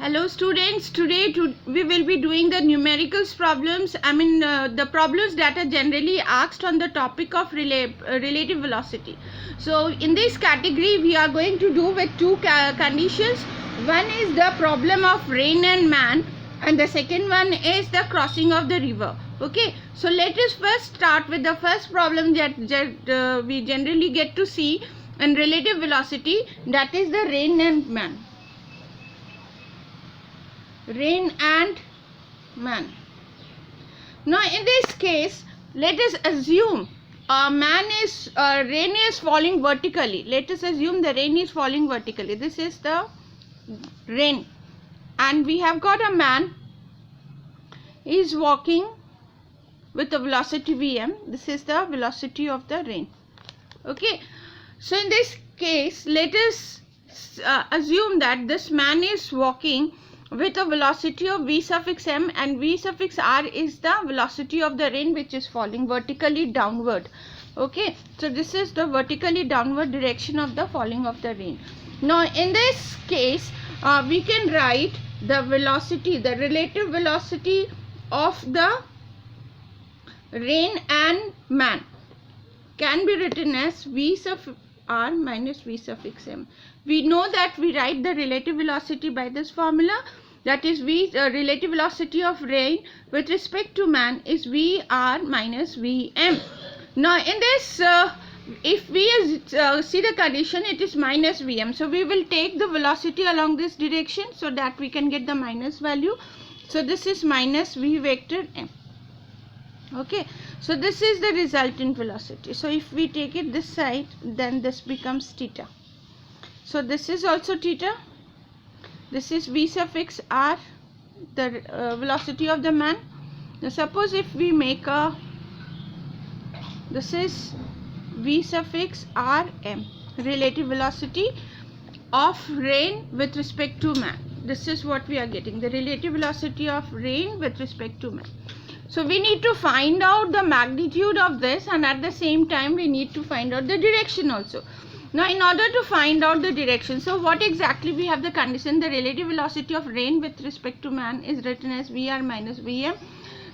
Hello students, today we will be doing the numericals problems. The problems that are generally asked on the topic of relative velocity. So in this category we are going to do with two conditions. One is the problem of rain and man, and the second one is the crossing of the river. Okay, so let us first start with the first problem that we generally get to see in relative velocity, that is the rain and man. Rain and man. Now in this case, let us assume rain is falling vertically. Let us assume the rain is falling vertically. This is the rain, and we have got a man. He is walking with a velocity vm. This is the velocity of the rain. Okay, so in this case, let us assume that this man is walking with a velocity of v suffix m, and v suffix r is the velocity of the rain which is falling vertically downward. Okay, so this is the vertically downward direction of the falling of the rain. Now in this case we can write the velocity, the relative velocity of the rain and man can be written as v sub r minus v suffix m. We know that we write the relative velocity by this formula, that is relative velocity of rain with respect to man is vr minus vm. Now in this if we see the condition, it is minus vm, so we will take the velocity along this direction so that we can get the minus value. So this is minus v vector m. Okay, so this is the resultant velocity. So if we take it this side, then this becomes theta. So this is also theta. This is v suffix r, the velocity of the man. Now suppose if we make this is v suffix r m, relative velocity of rain with respect to man. This is what we are getting, the relative velocity of rain with respect to man. So we need to find out the magnitude of this, and at the same time we need to find out the direction also. Now in order to find out the direction, so what exactly we have the condition, the relative velocity of rain with respect to man is written as vr minus vm.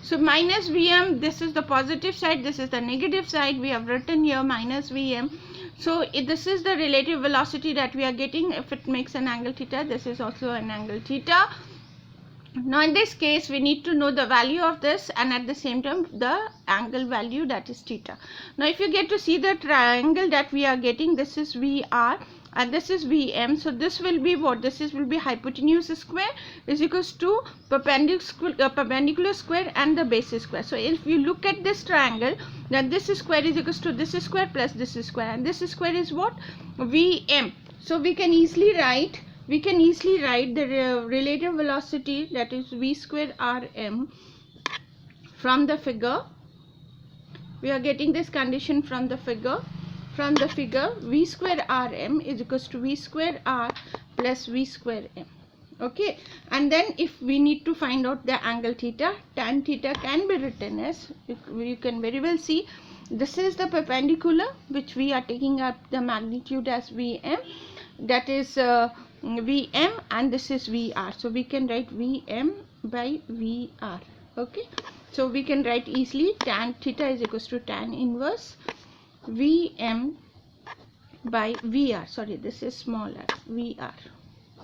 So minus vm, this is the positive side, this is the negative side. We have written here minus vm. So this is the relative velocity that we are getting. If it makes an angle theta, this is also an angle theta. Now in this case we need to know the value of this, and at the same time the angle value, that is theta. Now if you get to see the triangle that we are getting, this is VR and this is VM. So this will be what? This will be hypotenuse square is equals to perpendicular square and the base square. So if you look at this triangle, then this square is equals to this square plus this square, and this square is what? VM. So we can easily write the relative velocity, that is v square rm, from the figure. We are getting this condition from the figure. From the figure, v square rm is equals to v square r plus v square m. Okay, and then if we need to find out the angle theta, tan theta can be written as, you can very well see, this is the perpendicular which we are taking up the magnitude as vm, that is vm, and this is vr. So we can write vm by vr. Okay, so we can write easily tan theta is equals to tan inverse vm by vr. Sorry, this is smaller, vr.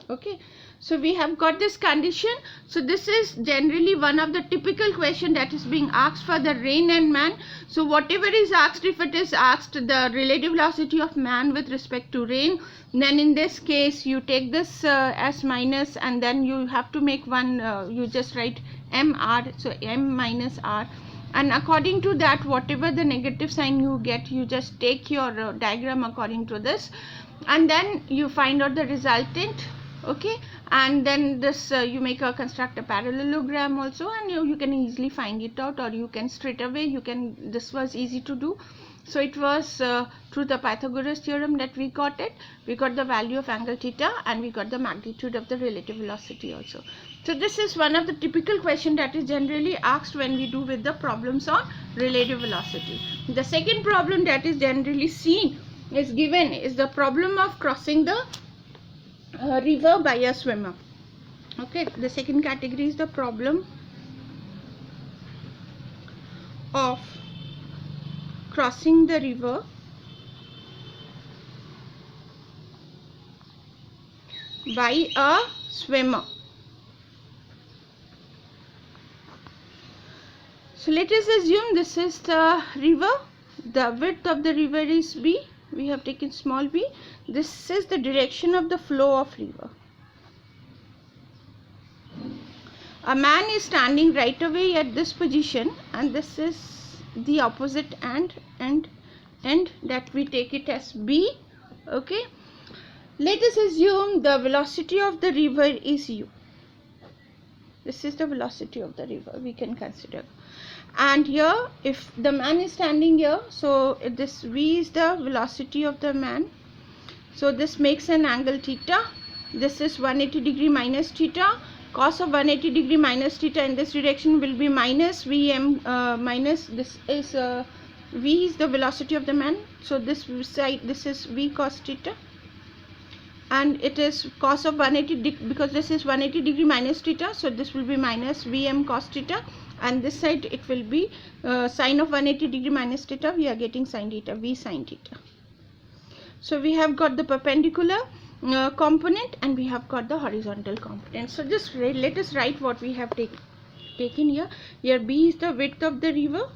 Okay, so we have got this condition. So this is generally one of the typical question that is being asked for the rain and man. So whatever is asked, if it is asked the relative velocity of man with respect to rain, then in this case you take this as minus, and then you have to make one, you just write mr, so m minus r, and according to that whatever the negative sign you get, you just take your diagram according to this, and then you find out the resultant. Okay, and then this you construct a parallelogram also, and you can easily find it out, or you can straight away this was easy to do. So it was through the Pythagoras theorem that we got it. We got the value of angle theta, and we got the magnitude of the relative velocity also. So this is one of the typical question that is generally asked when we do with the problems on relative velocity. The second problem that is generally seen is given is the problem of crossing the river by a swimmer. Okay, the second category is the problem of crossing the river by a swimmer. So let us assume this is the river. The width of the river is B. We have taken small b. This is the direction of the flow of river. A man is standing right away at this position, and this is the opposite end that we take it as B. Okay. Let us assume the velocity of the river is u. This is the velocity of the river we can consider. And here, if the man is standing here, so this v is the velocity of the man. So this makes an angle theta. This is 180 degree minus theta. Cos of 180 degree minus theta in this direction will be minus Vm minus this is v is the velocity of the man. So this side, this is v cos theta, and it is cos of 180 because this is 180 degree minus theta. So this will be minus Vm cos theta, and this side it will be sine of 180 degree minus theta. We are getting sine theta, v sine theta. So we have got the perpendicular component and we have got the horizontal component. So just let us write what we have taken here. Here B is the width of the river.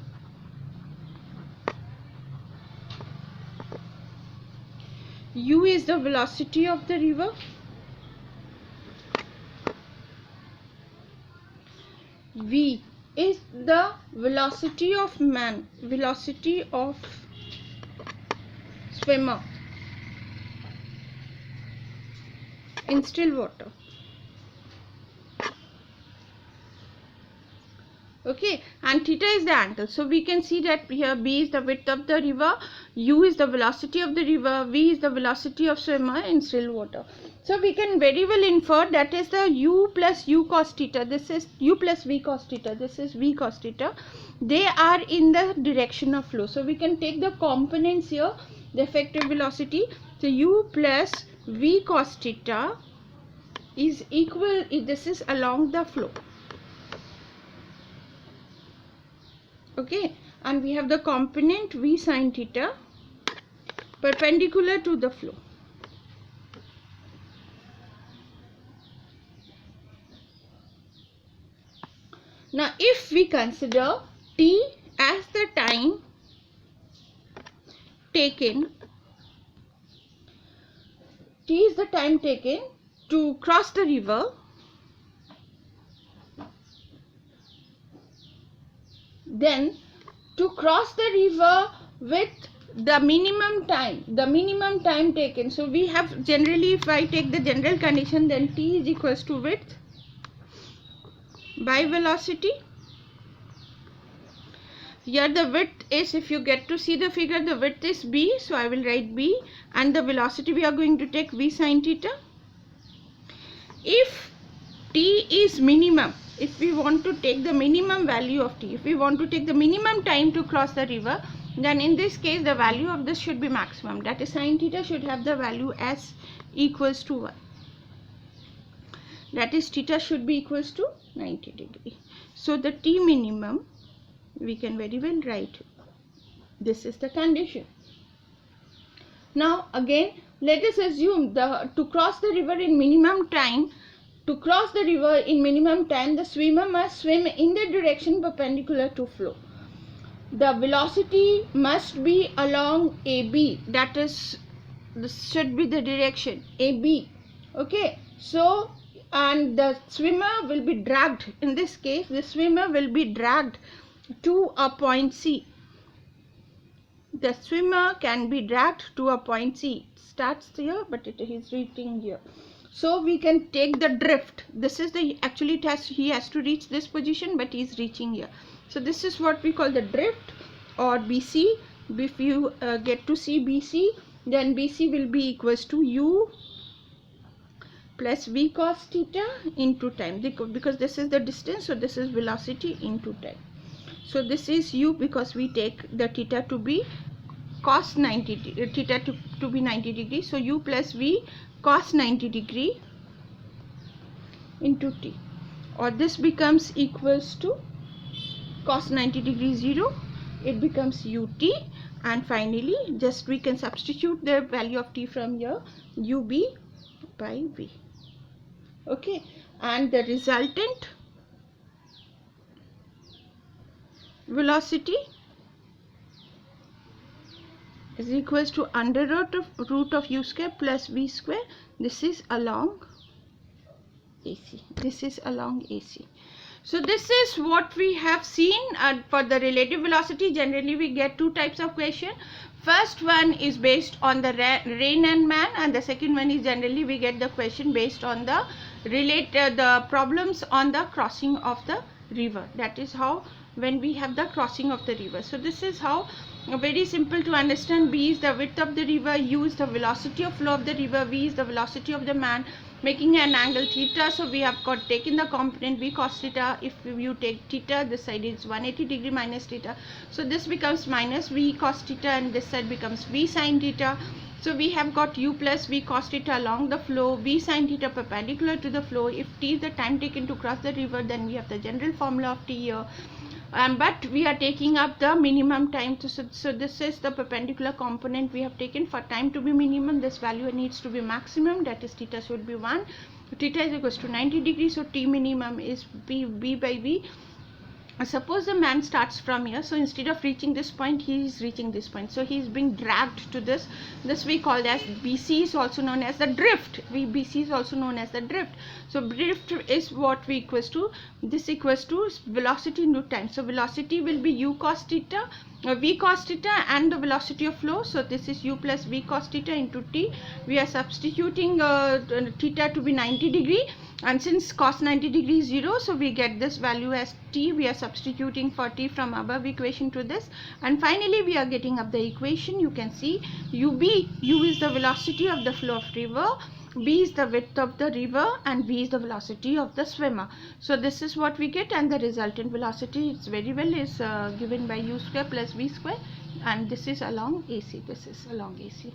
U is the velocity of the river. V is the velocity of man, velocity of swimmer in still water. Okay, and theta is the angle. So we can see that here B is the width of the river, U is the velocity of the river, V is the velocity of swimmer in still water. So we can very well infer that is the U plus U cos theta. This is U plus V cos theta. This is V cos theta. They are in the direction of flow. So we can take the components here, the effective velocity. So U plus V cos theta is equal, this is along the flow. Okay, and we have the component V sin theta perpendicular to the flow. Now if we consider t as the time taken, t is the time taken to cross the river, then to cross the river with the minimum time taken. So we have generally, if I take the general condition, then t is equals to width by velocity. Here the width is, if you get to see the figure, the width is b, so I will write b, and the velocity we are going to take v sin theta. If t is minimum, if we want to take the minimum value of t, if we want to take the minimum time to cross the river, then in this case the value of this should be maximum, that is sin theta should have the value as equals to 1, that is theta should be equals to 90 degree. So the t minimum we can very well write, this is the condition. Now again let us assume to cross the river in minimum time, to cross the river in minimum time, the swimmer must swim in the direction perpendicular to flow. The velocity must be along AB, that is, this should be the direction AB. Okay, so and the swimmer will be dragged, in this case the swimmer will be dragged to a point C. The swimmer can be dragged to a point C. It starts here but it is reaching here. So we can take the drift. This is the actually test, he has to reach this position but he is reaching here. So this is what we call the drift or BC. If you get to see BC, then BC will be equals to U plus V cos theta into time, because this is the distance, so this is velocity into time. So this is U because we take the theta to be cos 90, theta to be 90 degree. So U plus V cos 90 degree into t, or this becomes equals to cos 90 degree 0, it becomes ut, and finally just we can substitute the value of t from here, ub by v. Okay, and the resultant velocity is equals to under root of u square plus v square. This is along AC. This is along AC. So this is what we have seen for the relative velocity. Generally we get two types of question. First one is based on the rain and man, and the second one is generally we get the question based on the the problems on the crossing of the river. That is how when we have the crossing of the river. So this is how very simple to understand. B is the width of the river, u is the velocity of flow of the river, v is the velocity of the man, making an angle theta. So we have got taken the component v cos theta. If you take theta, this side is 180 degree minus theta, so this becomes minus v cos theta, and this side becomes v sin theta. So we have got u plus v cos theta along the flow, v sin theta perpendicular to the flow. If t is the time taken to cross the river, then we have the general formula of t here. But we are taking up the minimum time. So this is the perpendicular component we have taken. For time to be minimum, this value needs to be maximum, that is theta should be 1. Theta is equals to 90 degrees, so t minimum is b by v. Suppose the man starts from here, so instead of reaching this point, he is reaching this point, so he is being dragged to this we call as BC, is also known as the drift. BC is also known as the drift. So drift is what we equals to, this equals to velocity into time. So velocity will be u cos theta, v cos theta, and the velocity of flow. So this is u plus v cos theta into t. We are substituting theta to be 90 degree, and since cos 90 degree is 0, so we get this value as t. We are substituting for t from above equation to this, and finally we are getting up the equation. You can see u is the velocity of the flow of river, b is the width of the river, and v is the velocity of the swimmer. So this is what we get, and the resultant velocity is very well is given by u square plus v square, and this is along AC. This is along AC,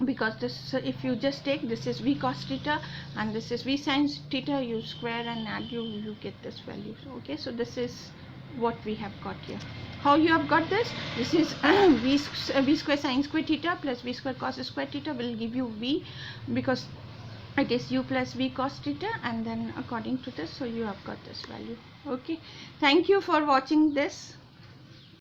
because this, if you just take, this is v cos theta and this is v sin theta, u square and add, you get this value. Okay, so this is what we have got here. How you have got this? This is v square sin square theta plus v square cos square theta will give you v, because it is u plus v cos theta, and then according to this, so you have got this value. Okay, thank you for watching this.